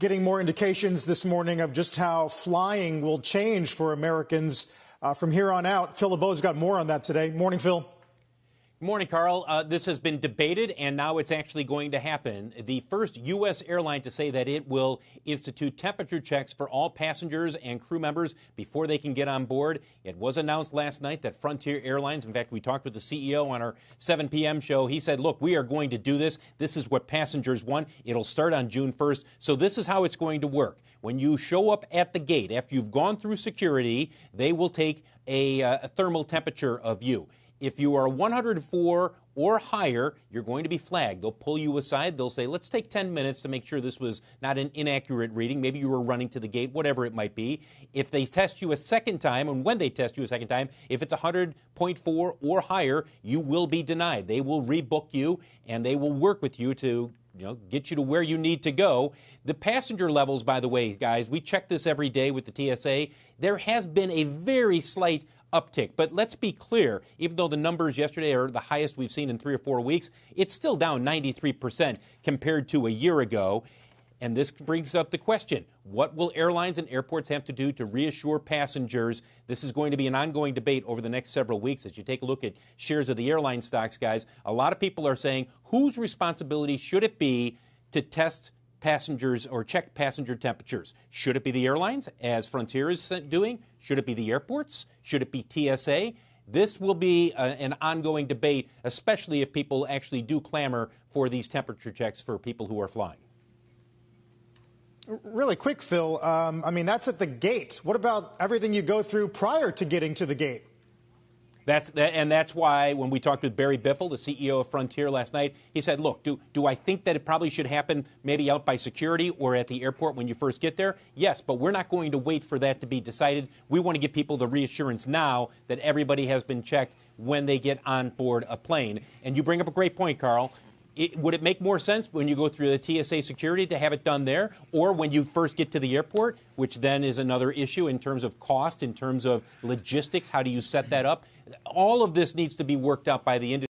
getting more indications this morning of just how flying will change for Americans from here on out. Phil LeBeau's got more on that today. Morning, Phil. Good morning, Carl. This has been debated, and now it's actually going to happen. The first U.S. airline to say that it will institute temperature checks for all passengers and crew members before they can get on board. It was announced last night that Frontier Airlines, in fact, we talked with the CEO on our 7 p.m. show. He said, look, we are going to do this. This is what passengers want. It'll start on June 1st. So this is how it's going to work. When you show up at the gate, after you've gone through security, they will take a thermal temperature of you. If you are 104 or higher, you're going to be flagged. They'll pull you aside. They'll say, let's take 10 minutes to make sure this was not an inaccurate reading. Maybe you were running to the gate, whatever it might be. If they test you a second time, and when they test you a second time, if it's 100.4 or higher, you will be denied. They will rebook you, and they will work with you to get you to where you need to go. The passenger levels, by the way, guys, we check this every day with the TSA. There has been a very slight uptick. But let's be clear, even though the numbers yesterday are the highest we've seen in 3 or 4 weeks, it's still down 93% compared to a year ago. And this brings up the question, what will airlines and airports have to do to reassure passengers? This is going to be an ongoing debate over the next several weeks. As you take a look at shares of the airline stocks, guys, a lot of people are saying, whose responsibility should it be to test passengers or check passenger temperatures? Should it be the airlines, as Frontier is doing? Should it be the airports? Should it be TSA? This will be an ongoing debate, especially if people actually do clamor for these temperature checks for people who are flying. Really quick, Phil. I mean, that's at the gate. What about everything you go through prior to getting to the gate? That's why when we talked with Barry Biffle, the CEO of Frontier last night, he said, look, do I think that it probably should happen maybe out by security or at the airport when you first get there? Yes, but we're not going to wait for that to be decided. We want to give people the reassurance now that everybody has been checked when they get on board a plane. And you bring up a great point, Carl. Would it make more sense when you go through the TSA security to have it done there, or when you first get to the airport, which then is another issue in terms of cost, in terms of logistics? How do you set that up? All of this needs to be worked out by the industry.